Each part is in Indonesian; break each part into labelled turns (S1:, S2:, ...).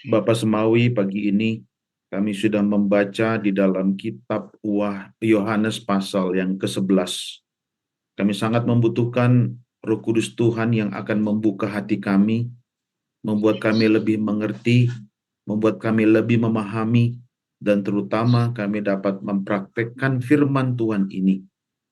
S1: Bapak Semawi, pagi ini kami sudah membaca di dalam kitab Yohanes pasal yang ke-11. Kami sangat membutuhkan Roh Kudus Tuhan yang akan membuka hati kami, membuat kami lebih mengerti, membuat kami lebih memahami, dan terutama kami dapat mempraktekkan firman Tuhan ini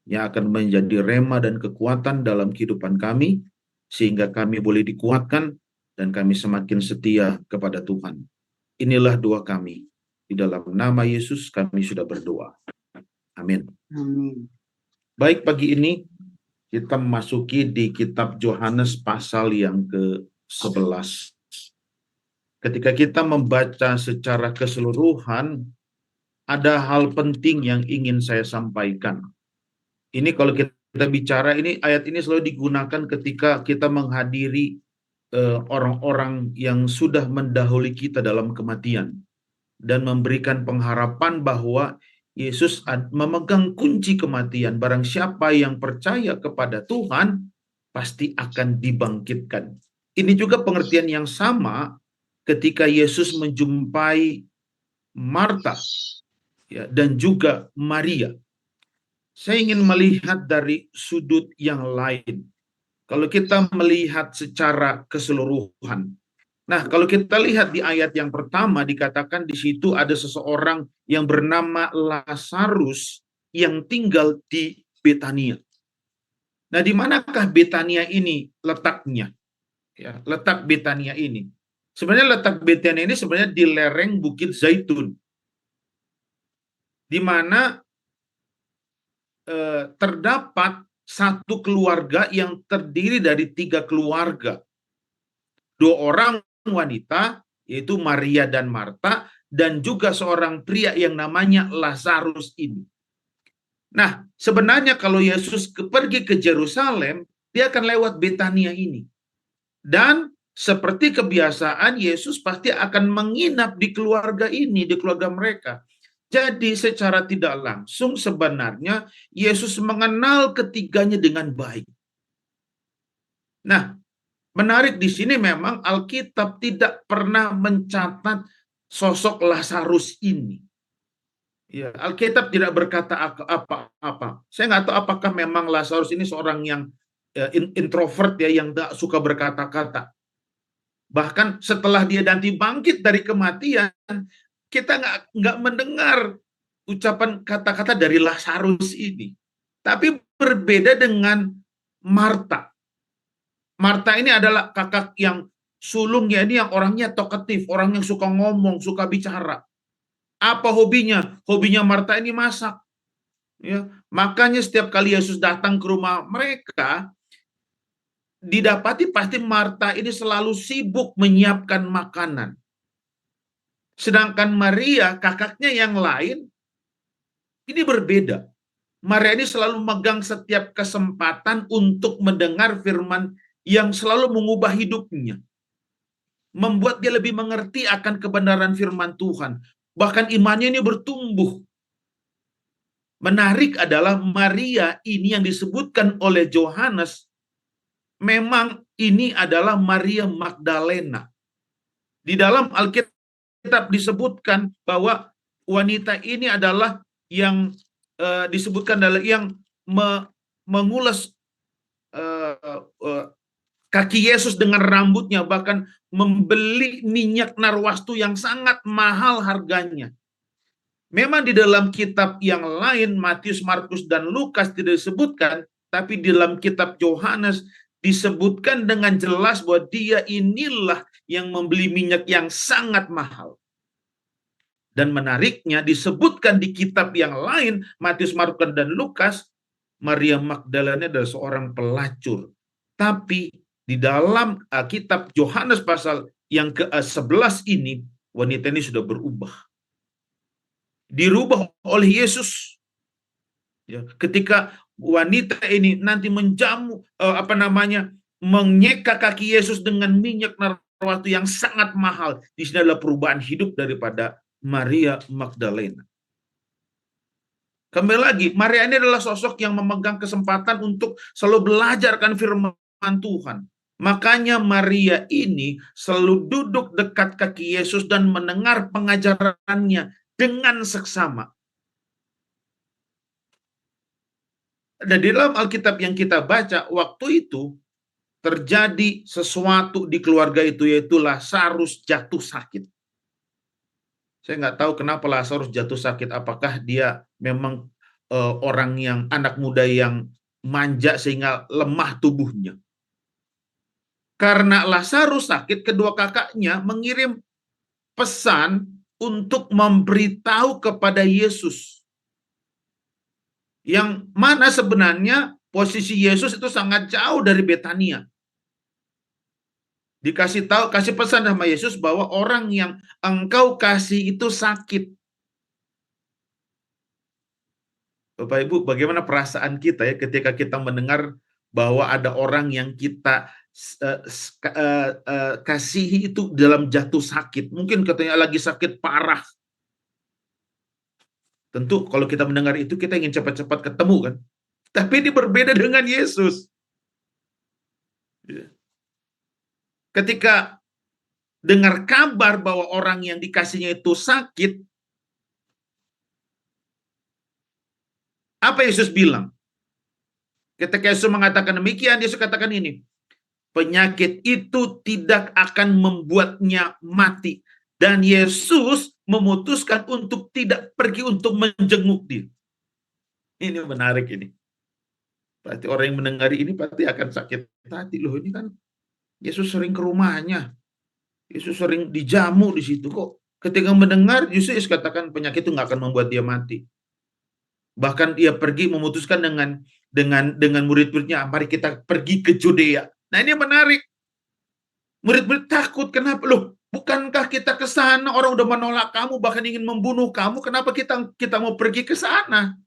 S1: yang akan menjadi rema dan kekuatan dalam kehidupan kami, sehingga kami boleh dikuatkan dan kami semakin setia kepada Tuhan. Inilah doa kami. Di dalam nama Yesus kami sudah berdoa. Amin.
S2: Amin.
S1: Baik, pagi ini kita memasuki di kitab Yohanes pasal yang ke-11. Ketika kita membaca secara keseluruhan, ada hal penting yang ingin saya sampaikan. Ini kalau kita bicara, ini ayat ini selalu digunakan ketika kita menghadiri orang-orang yang sudah mendahului kita dalam kematian dan memberikan pengharapan bahwa Yesus memegang kunci kematian. Barang siapa yang percaya kepada Tuhan pasti akan dibangkitkan. Ini juga pengertian yang sama ketika Yesus menjumpai Marta ya, dan juga Maria. Saya ingin melihat dari sudut yang lain. Kalau kita melihat secara keseluruhan. Nah, kalau kita lihat di ayat yang pertama dikatakan di situ ada seseorang yang bernama Lazarus yang tinggal di Betania. Nah, di manakah Betania ini letaknya? Ya, letak Betania ini. Sebenarnya letak Betania ini sebenarnya di lereng Bukit Zaitun, di mana terdapat satu keluarga yang terdiri dari 3 keluarga. 2 orang wanita, yaitu Maria dan Marta, dan juga seorang pria yang namanya Lazarus ini. Nah, sebenarnya kalau Yesus pergi ke Yerusalem, dia akan lewat Betania ini. Dan seperti kebiasaan, Yesus pasti akan menginap di keluarga ini, di keluarga mereka. Jadi secara tidak langsung sebenarnya Yesus mengenal ketiganya dengan baik. Nah, menarik di sini memang Alkitab tidak pernah mencatat sosok Lazarus ini. Ya, Alkitab tidak berkata apa-apa. Saya nggak tahu apakah memang Lazarus ini seorang yang introvert ya, yang tak suka berkata-kata. Bahkan setelah dia nanti bangkit dari kematian, kita nggak mendengar ucapan kata-kata dari Lazarus ini. Tapi berbeda dengan Marta. Marta ini adalah kakak yang sulungnya ini yang orangnya talkatif, orang yang suka ngomong, suka bicara. Apa hobinya? Hobinya Marta ini masak. Ya, makanya setiap kali Yesus datang ke rumah mereka, didapati pasti Marta ini selalu sibuk menyiapkan makanan. Sedangkan Maria, kakaknya yang lain, ini berbeda. Maria ini selalu memegang setiap kesempatan untuk mendengar firman yang selalu mengubah hidupnya. Membuat dia lebih mengerti akan kebenaran firman Tuhan. Bahkan imannya ini bertumbuh. Menarik adalah Maria ini yang disebutkan oleh Yohanes, memang ini adalah Maria Magdalena. Di dalam Alkitab disebutkan bahwa wanita ini adalah yang disebutkan adalah yang mengulas kaki Yesus dengan rambutnya, bahkan membeli minyak narwastu yang sangat mahal harganya. Memang di dalam kitab yang lain, Matius, Markus, dan Lukas tidak disebutkan, tapi di dalam kitab Yohanes disebutkan dengan jelas bahwa dia inilah yang membeli minyak yang sangat mahal. Dan menariknya disebutkan di kitab yang lain, Matius, Markus, dan Lukas, Maria Magdalena adalah seorang pelacur. Tapi di dalam kitab Yohanes pasal yang ke-11 ini, wanita ini sudah berubah. Dirubah oleh Yesus. Ya, ketika wanita ini nanti menjamu menyeka kaki Yesus dengan minyak narwastu yang sangat mahal. Di sini adalah perubahan hidup daripada Maria Magdalena. Kembali lagi, Maria ini adalah sosok yang memegang kesempatan untuk selalu belajarkan firman Tuhan. Makanya Maria ini selalu duduk dekat kaki Yesus dan mendengar pengajarannya dengan seksama. Dan di dalam Alkitab yang kita baca, waktu itu terjadi sesuatu di keluarga itu, yaitu Lazarus jatuh sakit. Saya nggak tahu kenapa Lazarus jatuh sakit. Apakah dia memang orang yang anak muda yang manja sehingga lemah tubuhnya. Karena Lazarus sakit, kedua kakaknya mengirim pesan untuk memberitahu kepada Yesus. Yang mana sebenarnya posisi Yesus itu sangat jauh dari Betania. Dikasih tahu, kasih pesan sama Yesus bahwa orang yang engkau kasih itu sakit. Bapak Ibu, bagaimana perasaan kita ya ketika kita mendengar bahwa ada orang yang kita kasihi itu dalam jatuh sakit. Mungkin katanya lagi sakit parah. Tentu kalau kita mendengar itu kita ingin cepat-cepat ketemu kan. Tapi ini berbeda dengan Yesus. Ketika dengar kabar bahwa orang yang dikasihnya itu sakit, apa Yesus bilang? Ketika Yesus mengatakan demikian, Yesus katakan ini, penyakit itu tidak akan membuatnya mati. Dan Yesus memutuskan untuk tidak pergi untuk menjenguk dia. Ini menarik ini. Berarti orang yang mendengar ini pasti akan sakit hati. Loh, ini kan Yesus sering ke rumahnya. Yesus sering dijamu di situ kok. Ketika mendengar, Yesus katakan penyakit itu nggak akan membuat dia mati. Bahkan dia pergi memutuskan dengan murid-muridnya, mari kita pergi ke Judea. Nah, ini menarik. Murid-murid takut, kenapa? Loh, bukankah kita ke sana, orang udah menolak kamu, bahkan ingin membunuh kamu, kenapa kita mau pergi ke sana?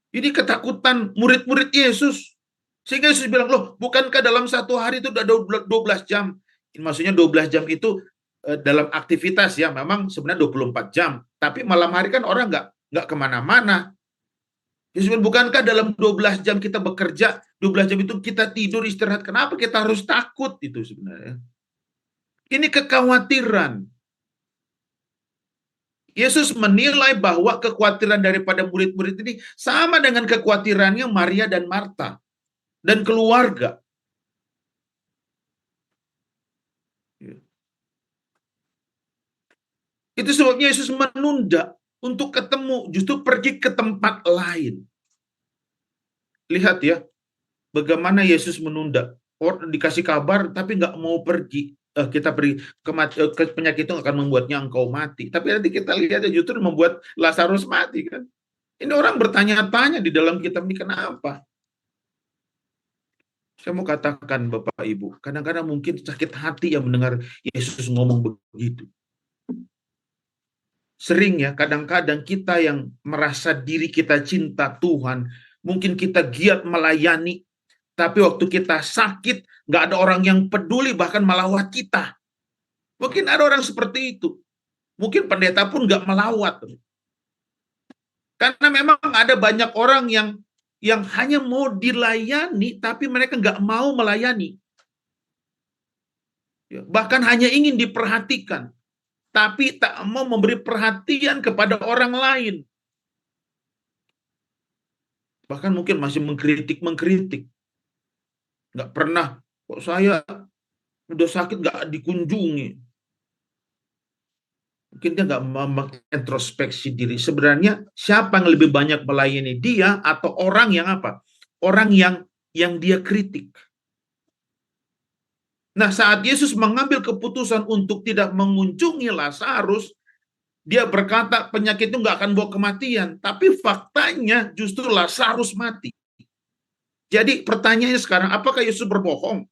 S1: Ini ketakutan murid-murid Yesus. Sehingga Yesus bilang, loh, bukankah dalam satu hari itu udah 12 jam? Maksudnya 12 jam itu dalam aktivitas ya, memang sebenarnya 24 jam. Tapi malam hari kan orang nggak kemana-mana. Yesus bilang, bukankah dalam 12 jam kita bekerja, 12 jam itu kita tidur, istirahat, kenapa kita harus takut itu sebenarnya? Ini kekhawatiran. Yesus menilai bahwa kekhawatiran daripada murid-murid ini sama dengan kekhawatirannya Maria dan Marta dan keluarga. Itu sebabnya Yesus menunda untuk ketemu, justru pergi ke tempat lain. Lihat ya, bagaimana Yesus menunda. Orang dikasih kabar tapi nggak mau pergi. Kita pergi ke penyakit itu akan membuatnya engkau mati. Tapi nanti kita lihat ya, justru membuat Lazarus mati kan. Ini orang bertanya-tanya di dalam kitab ini, kenapa? Saya mau katakan Bapak Ibu, kadang-kadang mungkin sakit hati yang mendengar Yesus ngomong begitu. Sering ya, kadang-kadang kita yang merasa diri kita cinta Tuhan, mungkin kita giat melayani, tapi waktu kita sakit, nggak ada orang yang peduli, bahkan melawat kita. Mungkin ada orang seperti itu. Mungkin pendeta pun nggak melawat. Karena memang ada banyak orang yang hanya mau dilayani, tapi mereka nggak mau melayani. Bahkan hanya ingin diperhatikan, tapi tak mau memberi perhatian kepada orang lain. Bahkan mungkin masih mengkritik. Nggak pernah, kok saya udah sakit nggak dikunjungi. Mungkin dia nggak mengintrospeksi diri. Sebenarnya siapa yang lebih banyak melayani, dia atau orang yang apa? Orang yang dia kritik. Nah, saat Yesus mengambil keputusan untuk tidak mengunjungi Lazarus, dia berkata penyakit itu nggak akan bawa kematian. Tapi faktanya justru Lazarus mati. Jadi pertanyaannya sekarang, apakah Yesus berbohong?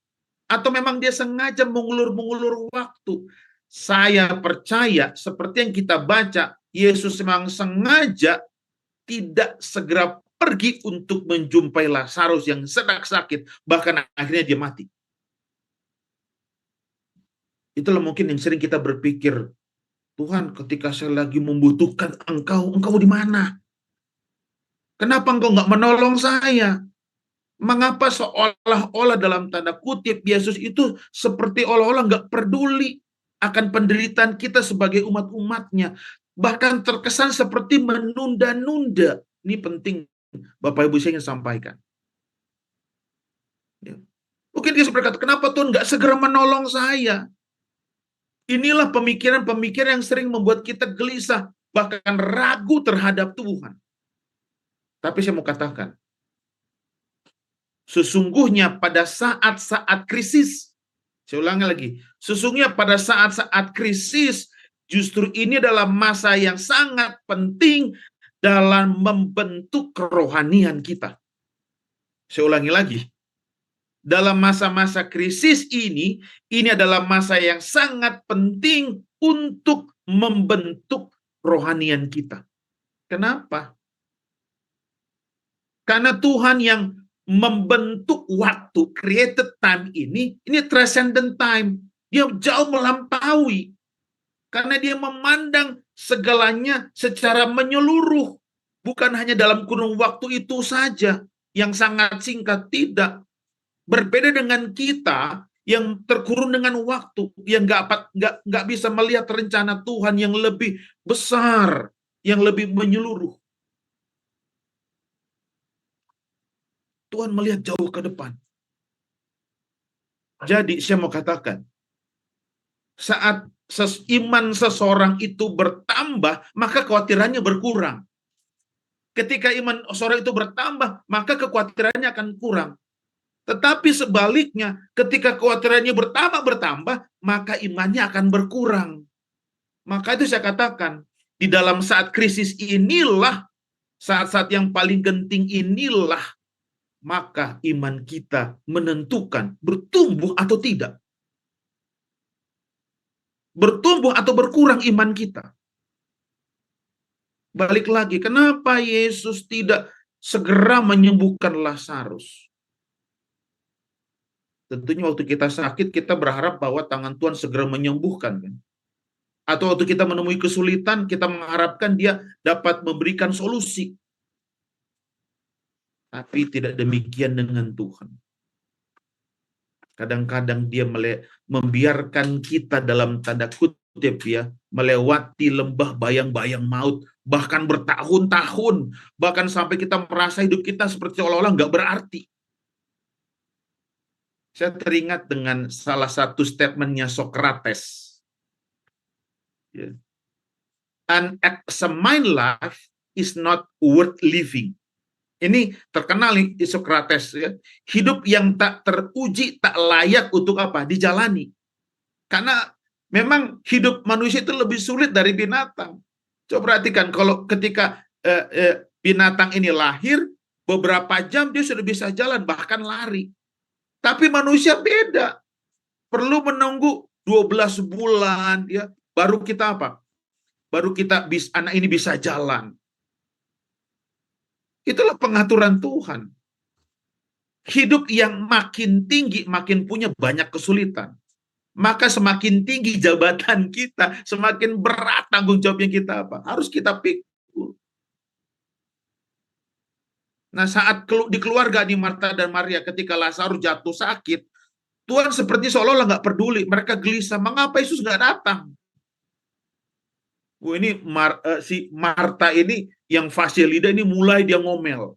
S1: Atau memang dia sengaja mengulur-mengulur waktu? Saya percaya seperti yang kita baca, Yesus memang sengaja tidak segera pergi untuk menjumpai Lazarus yang sedang sakit, bahkan akhirnya dia mati. Itulah mungkin yang sering kita berpikir, Tuhan, ketika saya lagi membutuhkan engkau di mana? Kenapa engkau nggak menolong saya? Mengapa seolah-olah dalam tanda kutip Yesus itu seperti olah-olah nggak peduli akan penderitaan kita sebagai umat-umatnya. Bahkan terkesan seperti menunda-nunda. Ini penting Bapak Ibu saya ingin sampaikan. Ya. Mungkin dia berkata, kenapa Tuhan nggak segera menolong saya? Inilah pemikiran-pemikiran yang sering membuat kita gelisah, bahkan ragu terhadap Tuhan. Tapi saya mau katakan, sesungguhnya pada saat-saat krisis, saya ulangi lagi, sesungguhnya pada saat-saat krisis, justru ini adalah masa yang sangat penting dalam membentuk kerohanian kita. Saya ulangi lagi, dalam masa-masa krisis ini adalah masa yang sangat penting untuk membentuk kerohanian kita. Kenapa? Karena Tuhan yang membentuk waktu, created time ini transcendent time. Dia jauh melampaui. Karena dia memandang segalanya secara menyeluruh. Bukan hanya dalam kurun waktu itu saja, yang sangat singkat, tidak. Berbeda dengan kita, yang terkurung dengan waktu, yang nggak bisa melihat rencana Tuhan yang lebih besar, yang lebih menyeluruh. Tuhan melihat jauh ke depan. Jadi saya mau katakan, saat iman seseorang itu bertambah, maka kekhawatirannya berkurang. Ketika iman seseorang itu bertambah, maka kekhawatirannya akan kurang. Tetapi sebaliknya, ketika kekhawatirannya bertambah, maka imannya akan berkurang. Maka itu saya katakan, di dalam saat krisis inilah, saat-saat yang paling genting inilah, maka iman kita menentukan bertumbuh atau tidak. Bertumbuh atau berkurang iman kita. Balik lagi, kenapa Yesus tidak segera menyembuhkan Lazarus? Tentunya waktu kita sakit, kita berharap bahwa tangan Tuhan segera menyembuhkan. Kan? Atau waktu kita menemui kesulitan, kita mengharapkan dia dapat memberikan solusi. Tapi tidak demikian dengan Tuhan. Kadang-kadang dia membiarkan kita dalam tanda kutip ya, melewati lembah bayang-bayang maut, bahkan bertahun-tahun, bahkan sampai kita merasa hidup kita seperti seolah-olah nggak berarti. Saya teringat dengan salah satu statementnya Socrates. An examined life is not worth living. Ini terkenal nih Socrates ya. Hidup yang tak teruji, tak layak untuk apa? Dijalani. Karena memang hidup manusia itu lebih sulit dari binatang. Coba perhatikan kalau ketika binatang ini lahir, beberapa jam dia sudah bisa jalan, bahkan lari. Tapi manusia beda. Perlu menunggu 12 bulan ya, baru kita apa? Baru kita anak ini bisa jalan. Itulah pengaturan Tuhan. Hidup yang makin tinggi, makin punya banyak kesulitan. Maka semakin tinggi jabatan kita, semakin berat tanggung jawabnya kita apa? Harus kita pikul. Nah, saat di keluarga di Marta dan Maria, ketika Lazarus jatuh sakit, Tuhan seperti seolah-olah nggak peduli. Mereka gelisah, mengapa Yesus nggak datang? Ini si Marta ini yang fasih lidah ini mulai dia ngomel.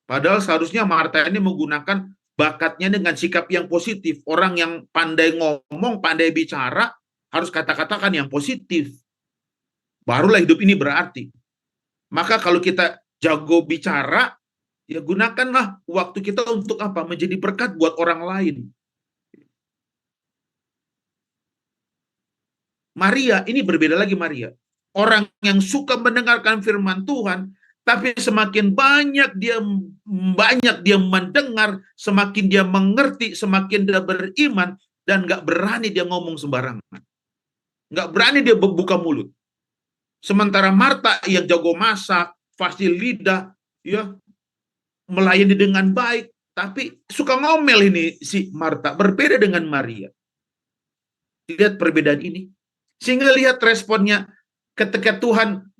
S1: Padahal seharusnya Marta ini menggunakan bakatnya dengan sikap yang positif. Orang yang pandai ngomong, pandai bicara, harus kata-katakan yang positif. Barulah hidup ini berarti. Maka kalau kita jago bicara, ya gunakanlah waktu kita untuk apa? Menjadi berkat buat orang lain. Maria, ini berbeda lagi Maria. Orang yang suka mendengarkan firman Tuhan, tapi semakin banyak dia mendengar, semakin dia mengerti, semakin dia beriman, dan nggak berani dia ngomong sembarangan. Nggak berani dia buka mulut. Sementara Marta yang jago masak, fasih lidah, ya melayani dengan baik, tapi suka ngomel ini si Marta, berbeda dengan Maria. Lihat perbedaan ini. Sehingga lihat responnya ketika Tuhan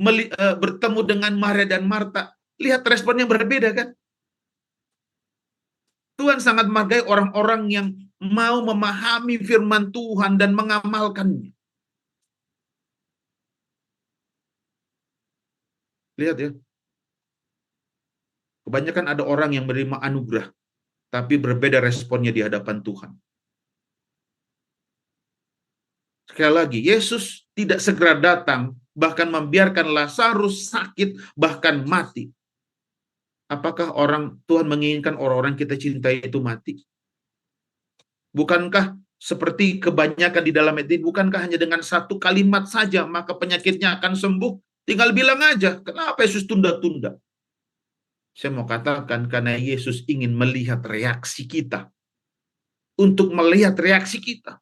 S1: bertemu dengan Maria dan Marta. Lihat responnya berbeda kan? Tuhan sangat menghargai orang-orang yang mau memahami firman Tuhan dan mengamalkannya. Lihat ya, kebanyakan ada orang yang menerima anugerah, tapi berbeda responnya di hadapan Tuhan. Sekali lagi, Yesus tidak segera datang, bahkan membiarkan Lazarus sakit, bahkan mati. Apakah Tuhan menginginkan orang-orang kita cintai itu mati? Bukankah seperti kebanyakan di dalam ayat ini, bukankah hanya dengan satu kalimat saja maka penyakitnya akan sembuh? Tinggal bilang aja, kenapa Yesus tunda-tunda? Saya mau katakan karena Yesus ingin melihat reaksi kita. Untuk melihat reaksi kita.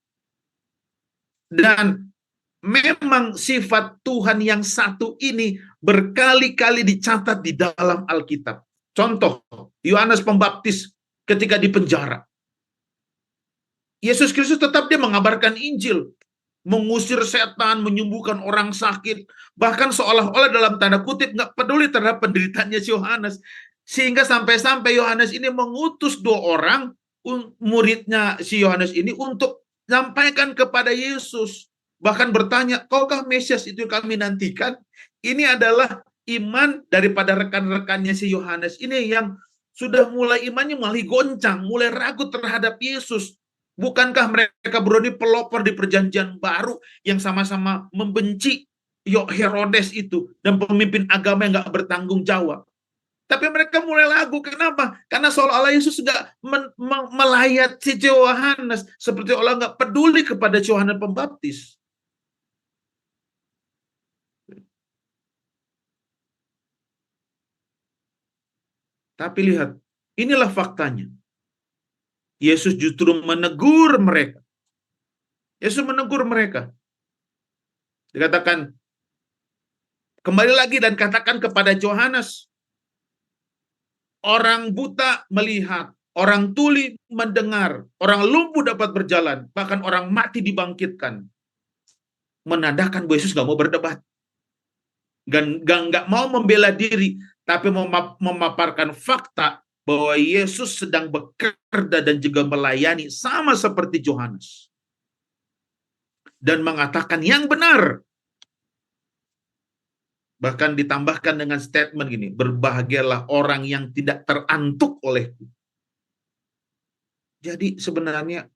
S1: Dan memang sifat Tuhan yang satu ini berkali-kali dicatat di dalam Alkitab. Contoh, Yohanes Pembaptis ketika di penjara. Yesus Kristus tetap dia mengabarkan Injil, mengusir setan, menyembuhkan orang sakit, bahkan seolah-olah dalam tanda kutip nggak peduli terhadap penderitaannya si Yohanes, sehingga sampai-sampai Yohanes ini mengutus 2 orang muridnya si Yohanes ini untuk menyampaikan kepada Yesus, bahkan bertanya, kaukah Mesias itu yang kami nantikan? Ini adalah iman daripada rekan-rekannya si Yohanes ini yang sudah mulai imannya mulai goncang, mulai ragu terhadap Yesus. Bukankah mereka berdua ini pelopor di perjanjian baru yang sama-sama membenci Herodes itu dan pemimpin agama yang nggak bertanggung jawab? Tapi mereka mulai ragu. Kenapa? Karena seolah-olah Yesus nggak melayat si Yohanes, seperti orang nggak peduli kepada Yohanes Pembaptis. Tapi lihat, inilah faktanya. Yesus justru menegur mereka. Yesus menegur mereka. Dikatakan, kembali lagi dan katakan kepada Yohanes, orang buta melihat, orang tuli mendengar, orang lumpuh dapat berjalan, bahkan orang mati dibangkitkan. Menandakan bahwa Yesus nggak mau berdebat. Nggak mau membela diri, tapi memaparkan fakta bahwa Yesus sedang bekerja dan juga melayani sama seperti Yohanes. Dan mengatakan yang benar. Bahkan ditambahkan dengan statement gini, berbahagialah orang yang tidak terantuk olehku. Jadi sebenarnya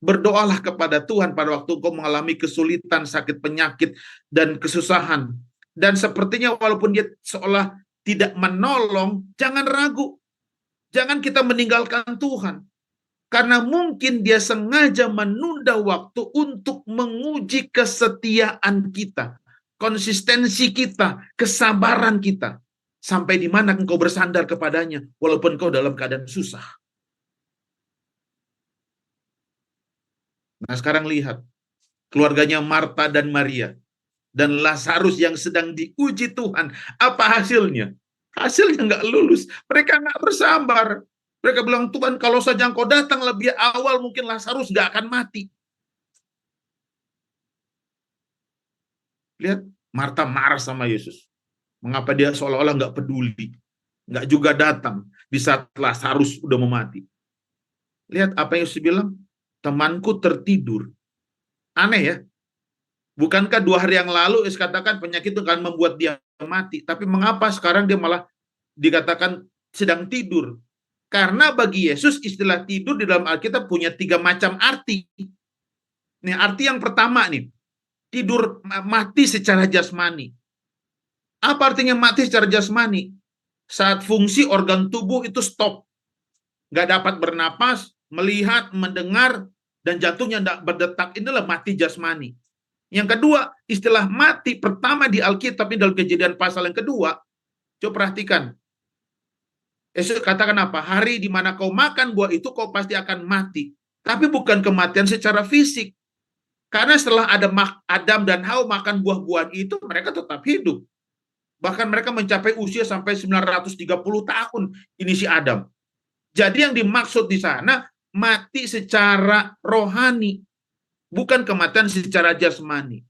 S1: berdoalah kepada Tuhan pada waktu kau mengalami kesulitan, sakit penyakit, dan kesusahan. Dan sepertinya walaupun dia seolah tidak menolong, jangan ragu. Jangan kita meninggalkan Tuhan. Karena mungkin dia sengaja menunda waktu untuk menguji kesetiaan kita, konsistensi kita, kesabaran kita. Sampai di mana engkau bersandar kepadanya, walaupun engkau dalam keadaan susah. Nah sekarang lihat, keluarganya Marta dan Maria, dan Lazarus yang sedang diuji Tuhan. Apa hasilnya? Hasilnya nggak lulus. Mereka nggak bersabar. Mereka bilang, Tuhan kalau saja engkau datang lebih awal, mungkin Lazarus nggak akan mati. Lihat, Marta marah sama Yesus. Mengapa dia seolah-olah nggak peduli. Nggak juga datang di saat Lazarus udah mau mati. Lihat apa yang Yesus bilang. Temanku tertidur. Aneh ya. Bukankah 2 hari yang lalu Yesus katakan penyakit itu akan membuat dia mati. Tapi mengapa sekarang dia malah dikatakan sedang tidur? Karena bagi Yesus istilah tidur di dalam Alkitab punya 3 macam arti. Nih arti yang pertama nih, tidur mati secara jasmani. Apa artinya mati secara jasmani? Saat fungsi organ tubuh itu stop. Nggak dapat bernapas, melihat, mendengar, dan jantungnya tidak berdetak. Inilah mati jasmani. Yang kedua, istilah mati pertama di Alkitab ini dalam Kejadian pasal yang kedua. Coba perhatikan. Yesus katakan apa? Hari di mana kau makan buah itu kau pasti akan mati. Tapi bukan kematian secara fisik. Karena setelah Adam dan Hawa makan buah-buahan itu, mereka tetap hidup. Bahkan mereka mencapai usia sampai 930 tahun. Ini si Adam. Jadi yang dimaksud di sana, mati secara rohani. Bukan kematian secara jasmani.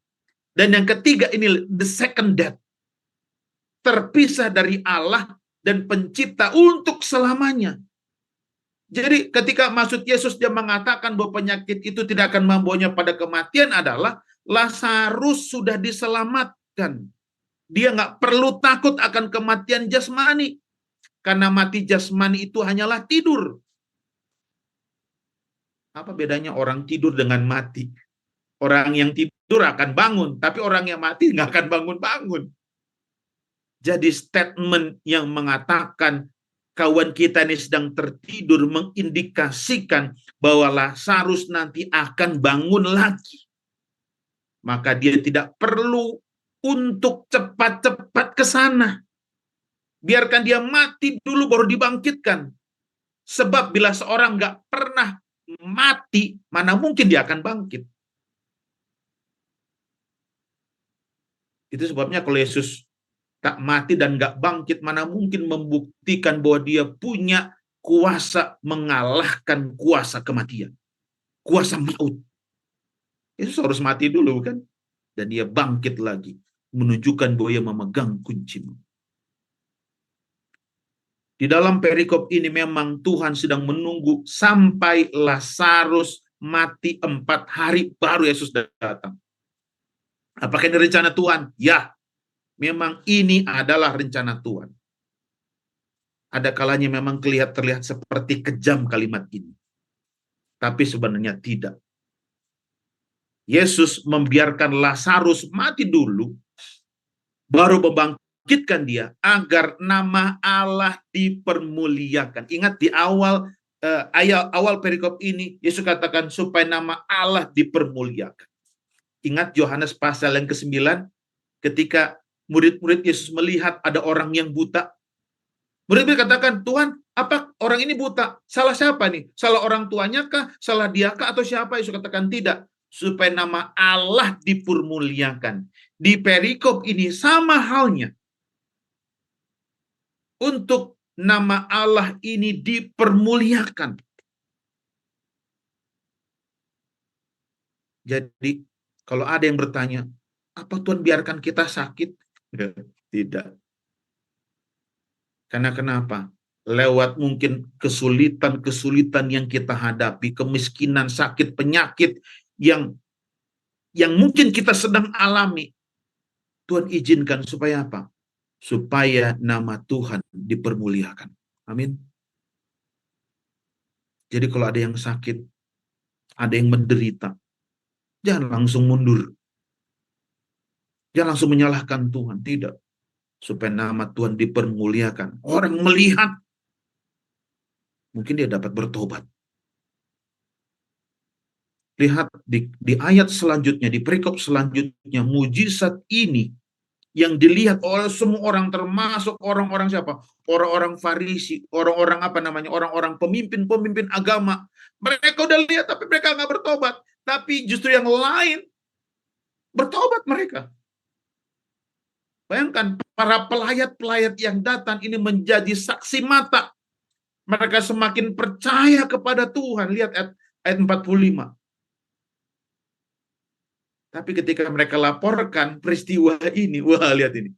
S1: Dan yang ketiga ini, the second death. Terpisah dari Allah dan pencipta untuk selamanya. Jadi ketika maksud Yesus dia mengatakan bahwa penyakit itu tidak akan membawanya pada kematian adalah Lazarus sudah diselamatkan. Dia nggak perlu takut akan kematian jasmani. Karena mati jasmani itu hanyalah tidur. Apa bedanya orang tidur dengan mati? Orang yang tidur akan bangun, tapi orang yang mati nggak akan bangun-bangun. Jadi statement yang mengatakan kawan kita ini sedang tertidur mengindikasikan bahwa Lazarus nanti akan bangun lagi. Maka dia tidak perlu untuk cepat-cepat ke sana. Biarkan dia mati dulu baru dibangkitkan. Sebab bila seorang nggak pernah mati, mana mungkin dia akan bangkit. Itu sebabnya kalau Yesus tak mati dan nggak bangkit, mana mungkin membuktikan bahwa dia punya kuasa mengalahkan kuasa kematian, kuasa maut. Yesus harus mati dulu kan, dan dia bangkit lagi, menunjukkan bahwa dia memegang kunci. Di dalam perikop ini memang Tuhan sedang menunggu sampai Lazarus mati 4 hari baru Yesus datang. Apakah ini rencana Tuhan? Ya, memang ini adalah rencana Tuhan. Ada kalanya memang terlihat seperti kejam kalimat ini. Tapi sebenarnya tidak. Yesus membiarkan Lazarus mati dulu, baru membangkitkan dia, agar nama Allah dipermuliakan. Ingat di awal awal perikop ini, Yesus katakan supaya nama Allah dipermuliakan. Ingat Yohanes pasal yang ke-9, ketika murid-murid Yesus melihat ada orang yang buta. Murid-murid katakan, Tuhan, apa orang ini buta? Salah siapa nih? Salah orang tuanya kah? Salah dia kah? Atau siapa? Yesus katakan tidak. Supaya nama Allah dipermuliakan. Di perikop ini sama halnya. Untuk nama Allah ini dipermuliakan. Jadi, kalau ada yang bertanya, apa Tuhan biarkan kita sakit? Tidak. Karena kenapa? Lewat mungkin kesulitan-kesulitan yang kita hadapi, kemiskinan, sakit, penyakit yang mungkin kita sedang alami, Tuhan izinkan supaya apa? Supaya nama Tuhan dipermuliakan. Amin. Jadi kalau ada yang sakit, ada yang menderita, jangan langsung mundur. Jangan langsung menyalahkan Tuhan. Tidak. Supaya nama Tuhan dipermuliakan. Orang melihat, mungkin dia dapat bertobat. Lihat di ayat selanjutnya, di perikop selanjutnya, mujizat ini yang dilihat oleh semua orang, termasuk orang-orang siapa? Orang-orang Farisi, orang-orang orang-orang pemimpin-pemimpin agama. Mereka udah lihat, tapi mereka nggak bertobat. Tapi justru yang lain bertobat mereka. Bayangkan, para pelayat-pelayat yang datang ini menjadi saksi mata. Mereka semakin percaya kepada Tuhan. Lihat ayat 45. Tapi ketika mereka laporkan peristiwa ini, wah lihat ini.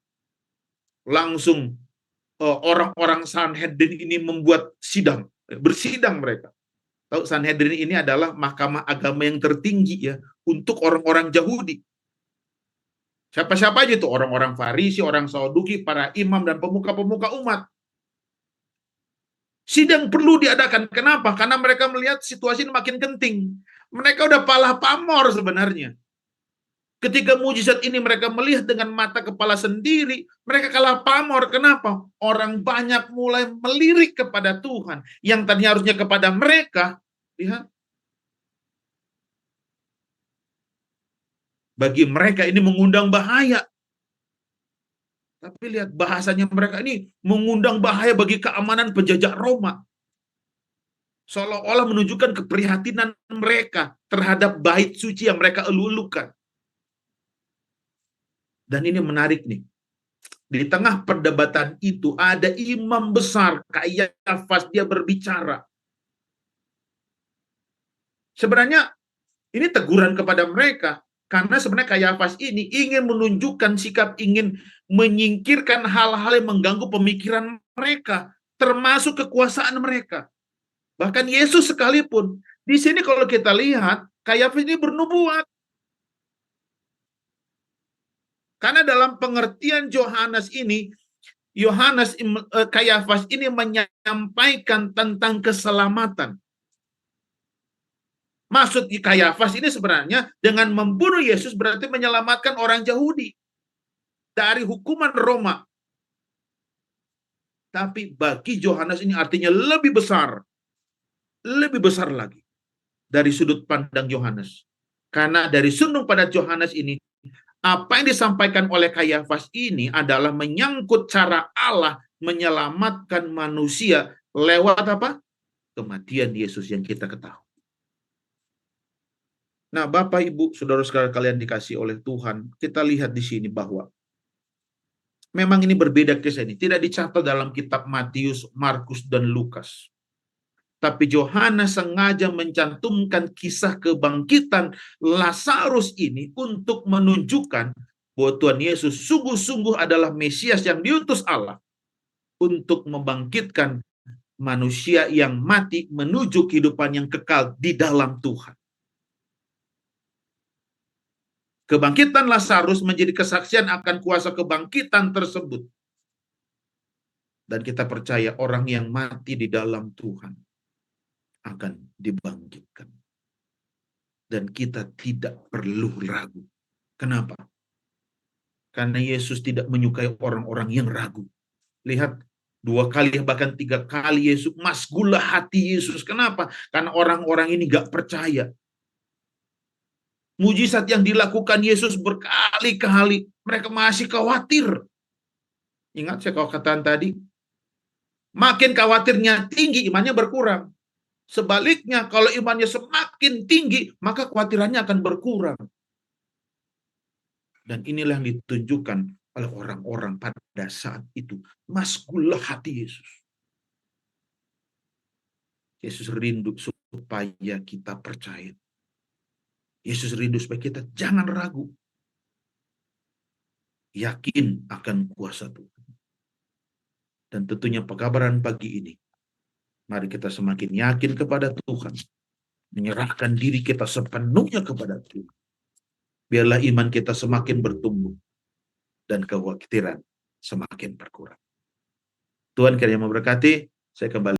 S1: Langsung orang-orang Sanhedrin ini membuat sidang. Bersidang mereka. Tahu Sanhedrin ini adalah mahkamah agama yang tertinggi ya untuk orang-orang Yahudi. Siapa-siapa aja itu, orang-orang Farisi, orang Saduki, para imam dan pemuka-pemuka umat. Sidang perlu diadakan. Kenapa? Karena mereka melihat situasi ini makin genting. Mereka udah palah pamor sebenarnya. Ketika mujizat ini mereka melihat dengan mata kepala sendiri, mereka kalah pamor. Kenapa? Orang banyak mulai melirik kepada Tuhan. Yang tadinya harusnya kepada mereka, lihat. Bagi mereka ini mengundang bahaya. Tapi lihat bahasanya mereka ini mengundang bahaya bagi keamanan penjajah Roma. Seolah-olah menunjukkan keprihatinan mereka terhadap bait suci yang mereka elu-elukan. Dan ini menarik nih. Di tengah perdebatan itu ada imam besar Kayafas, dia berbicara. Sebenarnya ini teguran kepada mereka. Karena sebenarnya Kayafas ini ingin menunjukkan sikap ingin menyingkirkan hal-hal yang mengganggu pemikiran mereka, termasuk kekuasaan mereka. Bahkan Yesus sekalipun. Di sini kalau kita lihat, Kayafas ini bernubuat. Karena dalam pengertian Kayafas ini menyampaikan tentang keselamatan. Maksud Kayafas ini sebenarnya dengan membunuh Yesus berarti menyelamatkan orang Yahudi dari hukuman Roma. Tapi bagi Yohanes ini artinya lebih besar lagi dari sudut pandang Yohanes. Karena dari sudut pandang Yohanes ini, apa yang disampaikan oleh Kayafas ini adalah menyangkut cara Allah menyelamatkan manusia lewat apa? Kematian Yesus yang kita ketahui. Nah, Bapak, Ibu, saudara-saudara kalian dikasih oleh Tuhan, kita lihat di sini bahwa memang ini berbeda kisah ini. Tidak dicatat dalam kitab Matius, Markus, dan Lukas. Tapi Yohanes sengaja mencantumkan kisah kebangkitan Lazarus ini untuk menunjukkan bahwa Tuhan Yesus sungguh-sungguh adalah Mesias yang diutus Allah untuk membangkitkan manusia yang mati menuju kehidupan yang kekal di dalam Tuhan. Kebangkitan Lazarus menjadi kesaksian akan kuasa kebangkitan tersebut. Dan kita percaya orang yang mati di dalam Tuhan akan dibangkitkan. Dan kita tidak perlu ragu. Kenapa? Karena Yesus tidak menyukai orang-orang yang ragu. Lihat, 2 kali bahkan 3 kali Yesus, masgullah hati Yesus. Kenapa? Karena orang-orang ini gak percaya. Mujizat yang dilakukan Yesus berkali-kali, mereka masih khawatir. Ingat saya katakan tadi, makin khawatirnya tinggi, imannya berkurang. Sebaliknya, kalau imannya semakin tinggi, maka kekhawatirannya akan berkurang. Dan inilah yang ditunjukkan oleh orang-orang pada saat itu. Masgullah hati Yesus. Yesus rindu supaya kita percaya. Yesus rindu supaya kita jangan ragu. Yakin akan kuasa Tuhan. Dan tentunya pekabaran pagi ini, mari kita semakin yakin kepada Tuhan. Menyerahkan diri kita sepenuhnya kepada Tuhan. Biarlah iman kita semakin bertumbuh. Dan kekhawatiran semakin berkurang. Tuhan kiranya memberkati. Saya kembali.